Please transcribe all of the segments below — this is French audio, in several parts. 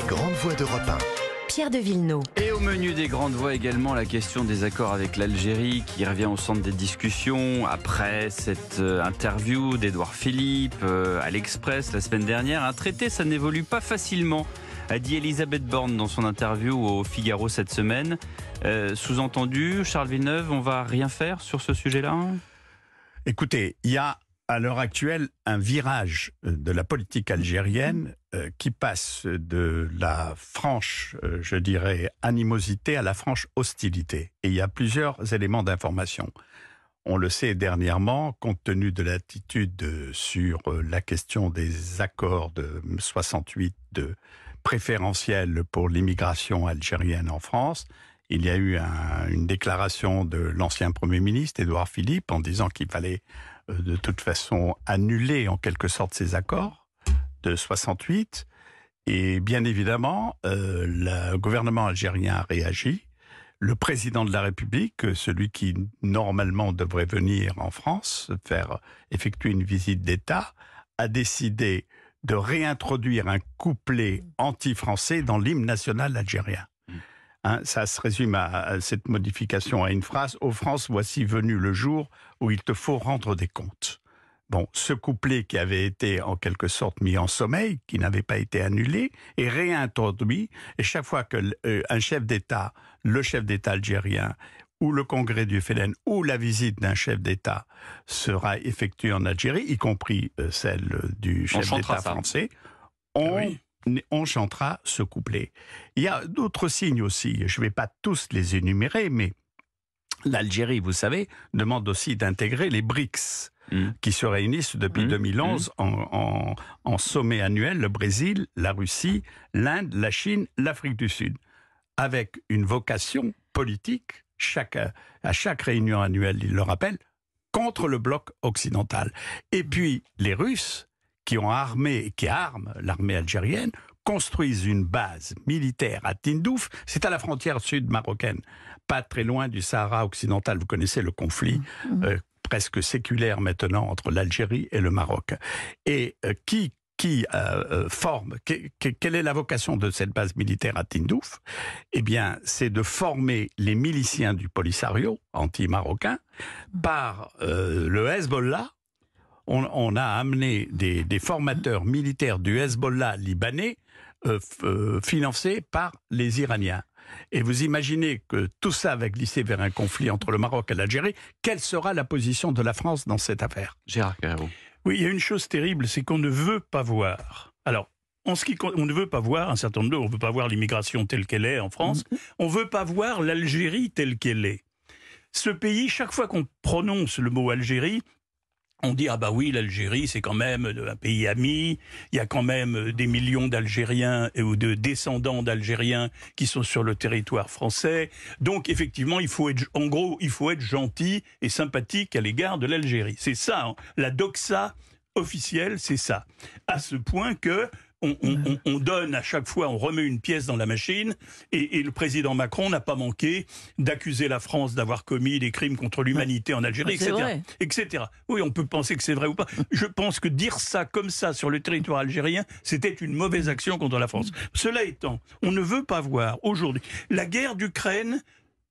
grandes voix d'Europe 1. Pierre de Villeneuve. Et au menu des grandes voix également, la question des accords avec l'Algérie qui revient au centre des discussions après cette interview d'Édouard Philippe à l'Express la semaine dernière. Un traité, ça n'évolue pas facilement, a dit Elisabeth Borne dans son interview au Figaro cette semaine. Sous-entendu, Charles Villeneuve, on va rien faire sur ce sujet-là ? Écoutez, il y a à l'heure actuelle un virage de la politique algérienne qui passe de la franche, je dirais, animosité à la franche hostilité. Et il y a plusieurs éléments d'information. On le sait dernièrement, compte tenu de l'attitude sur la question des accords de 68 de préférentiel pour l'immigration algérienne en France, il y a eu une déclaration de l'ancien Premier ministre, Édouard Philippe, en disant qu'il fallait de toute façon annuler en quelque sorte ces accords de 68. Et bien évidemment, le gouvernement algérien a réagi. Le président de la République, celui qui normalement devrait venir en France, effectuer une visite d'État, a décidé de réintroduire un couplet anti-français dans l'hymne national algérien. Ça se résume à cette modification à une phrase « Ô France, voici venu le jour où il te faut rendre des comptes ». Bon, ce couplet qui avait été en quelque sorte mis en sommeil, qui n'avait pas été annulé, est réintroduit. Et chaque fois que un chef d'État, le chef d'État algérien, ou le congrès du FLN, ou la visite d'un chef d'État sera effectuée en Algérie, y compris celle du chef d'État français, on chantera ce couplet. Il y a d'autres signes aussi, je ne vais pas tous les énumérer, mais l'Algérie, vous savez, demande aussi d'intégrer les BRICS, qui se réunissent depuis 2011 en sommet annuel, le Brésil, la Russie, l'Inde, la Chine, l'Afrique du Sud, avec une vocation politique, à chaque réunion annuelle, il le rappelle, contre le bloc occidental. Et puis, les Russes, qui arment l'armée algérienne, construisent une base militaire à Tindouf, c'est à la frontière sud marocaine, pas très loin du Sahara occidental. Vous connaissez le conflit presque séculaire maintenant entre l'Algérie et le Maroc. Et quelle est la vocation de cette base militaire à Tindouf ? Eh bien, c'est de former les miliciens du Polisario anti-marocain par le Hezbollah. On a amené des formateurs militaires du Hezbollah libanais financés par les Iraniens. Et vous imaginez que tout ça va glisser vers un conflit entre le Maroc et l'Algérie. Quelle sera la position de la France dans cette affaire ? Gérard Carreau. Oui, il y a une chose terrible, c'est qu'on ne veut pas voir. Alors, on ne veut pas voir un certain nombre on ne veut pas voir l'immigration telle qu'elle est en France. On ne veut pas voir l'Algérie telle qu'elle est. Ce pays, chaque fois qu'on prononce le mot Algérie, on dit, ah bah oui, l'Algérie, c'est quand même un pays ami, il y a quand même des millions d'Algériens ou de descendants d'Algériens qui sont sur le territoire français. Donc, effectivement, il faut être gentil et sympathique à l'égard de l'Algérie. C'est ça, hein. La doxa officielle, c'est ça. À ce point que on donne à chaque fois, on remet une pièce dans la machine et le président Macron n'a pas manqué d'accuser la France d'avoir commis des crimes contre l'humanité en Algérie, etc. Oui, on peut penser que c'est vrai ou pas. Je pense que dire ça comme ça sur le territoire algérien, c'était une mauvaise action contre la France. Cela étant, on ne veut pas voir aujourd'hui la guerre d'Ukraine.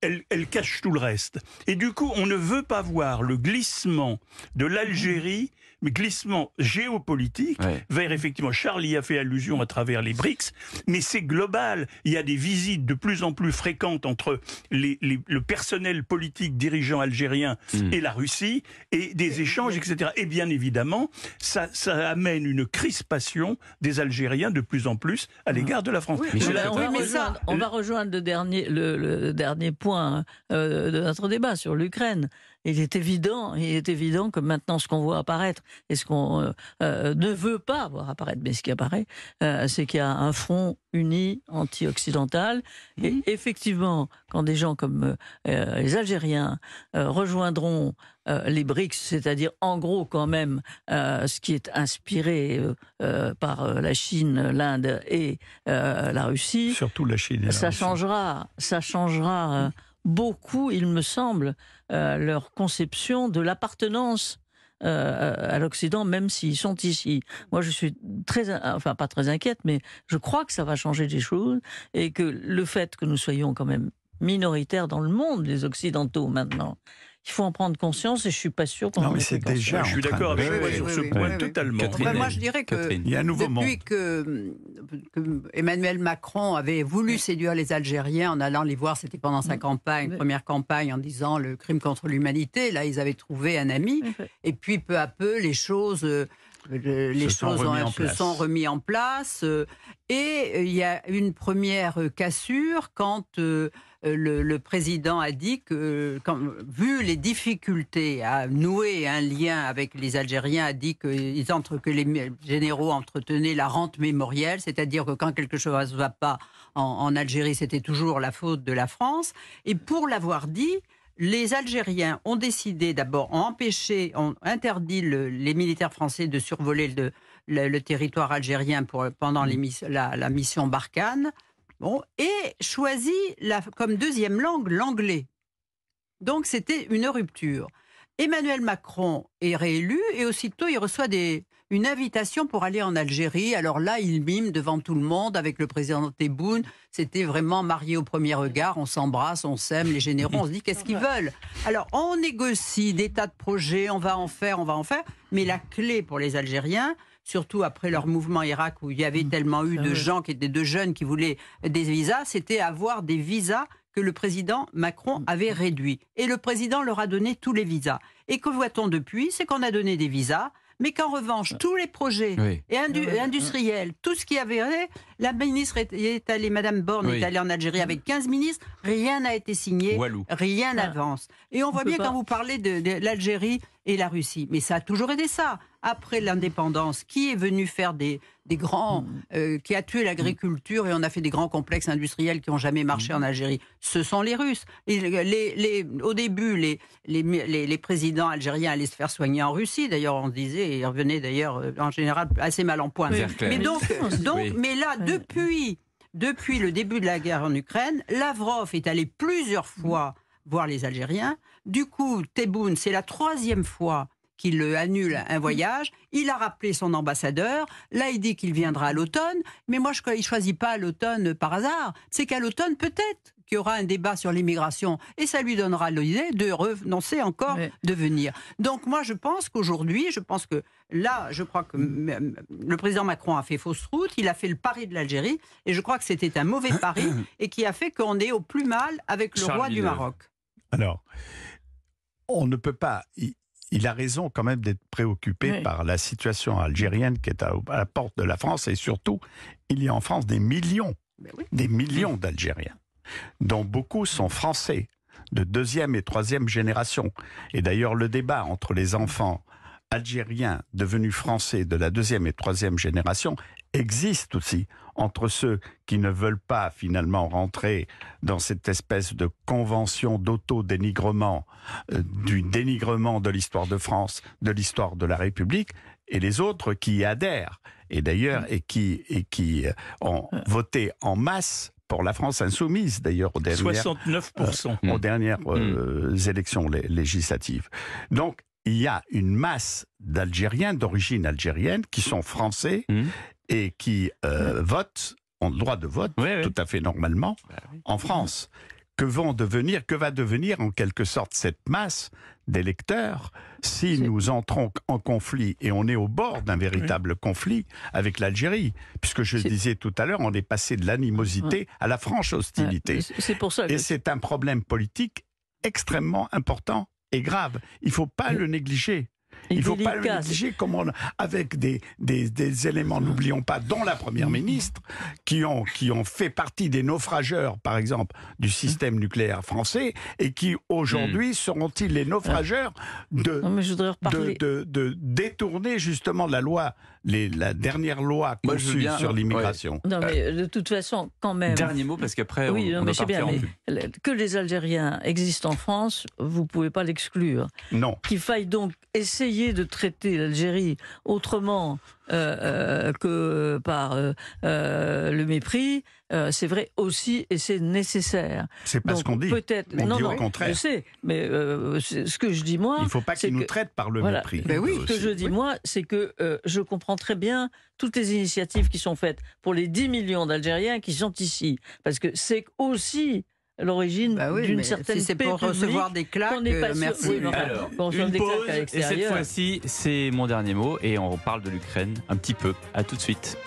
Elle cache tout le reste. Et du coup, on ne veut pas voir le glissement de l'Algérie, mais glissement géopolitique, vers effectivement, Charles y a fait allusion à travers les BRICS, mais c'est global. Il y a des visites de plus en plus fréquentes entre le personnel politique dirigeant algérien et la Russie, et des échanges, etc. Et bien évidemment, ça amène une crispation des Algériens de plus en plus à l'égard de la France. On va rejoindre le dernier point de notre débat sur l'Ukraine. Il est évident que maintenant ce qu'on voit apparaître et ce qu'on ne veut pas voir apparaître, mais ce qui apparaît, c'est qu'il y a un front uni anti-occidental. Et effectivement, quand des gens comme les Algériens rejoindront les BRICS, c'est-à-dire en gros quand même ce qui est inspiré par la Chine, l'Inde et la Russie, surtout la Chine et ça changera beaucoup, il me semble, leur conception de l'appartenance à l'Occident, même s'ils sont ici. Moi, je suis pas très inquiète, mais je crois que ça va changer des choses et que le fait que nous soyons quand même minoritaires dans le monde, les Occidentaux maintenant, il faut en prendre conscience et je suis pas sûr qu'on Non, en mais ait c'est conscience. déjà. Je suis d'accord avec toi sur ce point totalement. Catherine. Moi, je dirais que Catherine. Il y a un nouveau monde. depuis que Emmanuel Macron avait voulu séduire les Algériens en allant les voir, c'était pendant sa campagne, première campagne, en disant le crime contre l'humanité. Là, ils avaient trouvé un ami. Et puis, peu à peu, les choses se sont remis en place. Et il y a une première cassure quand le président a dit que, vu les difficultés à nouer un lien avec les Algériens, a dit que les généraux entretenaient la rente mémorielle, c'est-à-dire que quand quelque chose ne va pas en Algérie, c'était toujours la faute de la France. Et pour l'avoir dit, les Algériens ont décidé d'abord, ont interdit les militaires français de survoler le territoire algérien pendant la mission Barkhane. Bon, et choisi comme deuxième langue l'anglais. Donc c'était une rupture. Emmanuel Macron est réélu et aussitôt il reçoit une invitation pour aller en Algérie. Alors là, il mime devant tout le monde avec le président Tebboune. C'était vraiment marié au premier regard. On s'embrasse, on s'aime, les généraux, on se dit qu'est-ce qu'ils veulent. Alors on négocie des tas de projets, on va en faire. Mais la clé pour les Algériens, surtout après leur mouvement Irak où il y avait tellement eu de gens, de jeunes qui voulaient des visas, c'était avoir des visas que le président Macron avait réduits. Et le président leur a donné tous les visas. Et que voit-on depuis ? C'est qu'on a donné des visas, mais qu'en revanche, tous les projets industriels, tout ce qui avait... La ministre est allée, Madame Borne est allée en Algérie avec 15 ministres, rien n'a été signé, rien n'avance. Et on voit bien quand vous parlez de l'Algérie et la Russie, mais ça a toujours été ça. Après l'indépendance, qui est venu faire des grands... qui a tué l'agriculture et on a fait des grands complexes industriels qui n'ont jamais marché en Algérie? Ce sont les Russes. Au début, les présidents algériens allaient se faire soigner en Russie. D'ailleurs, on disait, et ils revenaient d'ailleurs en général assez mal en point. Mais là, depuis le début de la guerre en Ukraine, Lavrov est allé plusieurs fois voir les Algériens. Du coup, Tebboune, c'est la 3e fois qu'il annule un voyage. Il a rappelé son ambassadeur. Là, il dit qu'il viendra à l'automne. Mais moi, il ne choisit pas l'automne par hasard. C'est qu'à l'automne, peut-être qu'il y aura un débat sur l'immigration. Et ça lui donnera l'idée de renoncer encore de venir. Donc moi, je pense que je crois que le président Macron a fait fausse route. Il a fait le pari de l'Algérie. Et je crois que c'était un mauvais pari et qui a fait qu'on est au plus mal avec le roi du Maroc. Alors, on ne peut pas... Il a raison quand même d'être préoccupé par la situation algérienne qui est à la porte de la France. Et surtout, il y a en France des millions d'Algériens, dont beaucoup sont français, de 2e et 3e génération. Et d'ailleurs, le débat entre les enfants algériens devenus français de la 2e et 3e génération existe aussi entre ceux qui ne veulent pas finalement rentrer dans cette espèce de convention d'auto-dénigrement, du dénigrement de l'histoire de France, de l'histoire de la République, et les autres qui y adhèrent, et d'ailleurs, et qui ont voté en masse pour la France insoumise, d'ailleurs, aux dernières, 69%. Aux dernières élections législatives. Donc, il y a une masse d'Algériens, d'origine algérienne, qui sont français et qui votent, ont le droit de vote, tout à fait normalement, en France. Que va devenir en quelque sorte cette masse d'électeurs si nous entrons en conflit, et on est au bord d'un véritable conflit avec l'Algérie, puisque je disais tout à l'heure, on est passé de l'animosité à la franche hostilité. C'est pour ça que... Et c'est un problème politique extrêmement important et grave. Il ne faut pas le négliger. Il ne faut pas le négliger avec des éléments, n'oublions pas, dont la Première ministre, qui ont fait partie des naufrageurs, par exemple, du système nucléaire français, et qui, aujourd'hui, seront-ils les naufrageurs de détourner justement la dernière loi conçue sur l'immigration. Non, mais de toute façon, quand même... Dernier mot, parce qu'après, on va partir en pub. Que les Algériens existent en France, vous ne pouvez pas l'exclure. Non. Qu'il faille donc essayer essayer de traiter l'Algérie autrement que par le mépris, c'est vrai aussi, et c'est nécessaire. C'est pas ce qu'on dit. Peut-être, on dit au contraire. Je sais, mais ce que je dis moi, il ne faut pas qu'ils nous traitent par le mépris. Ben oui, ce que je dis moi, c'est que je comprends très bien toutes les initiatives qui sont faites pour les 10 millions d'Algériens qui sont ici, parce que c'est aussi l'origine d'une certaine si c'est paix pour recevoir des claques, merci. Oui, alors, une pause, et cette fois-ci, c'est mon dernier mot, et on parle de l'Ukraine un petit peu. À tout de suite.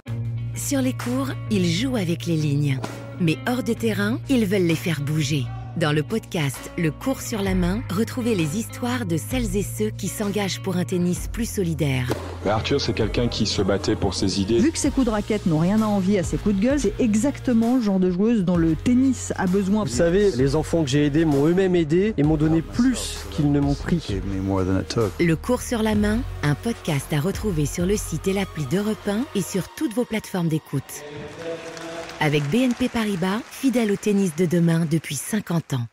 Sur les cours, ils jouent avec les lignes. Mais hors de terrain, ils veulent les faire bouger. Dans le podcast Le cours sur la main, retrouvez les histoires de celles et ceux qui s'engagent pour un tennis plus solidaire. Arthur, c'est quelqu'un qui se battait pour ses idées. Vu que ses coups de raquette n'ont rien à envier à ses coups de gueule, c'est exactement le genre de joueuse dont le tennis a besoin. Vous savez, les enfants que j'ai aidés m'ont eux-mêmes aidé et m'ont donné plus qu'ils ne m'ont pris. Le cours sur la main, un podcast à retrouver sur le site et l'appli d'Europe 1 et sur toutes vos plateformes d'écoute. Avec BNP Paribas, fidèle au tennis de demain depuis 50 ans.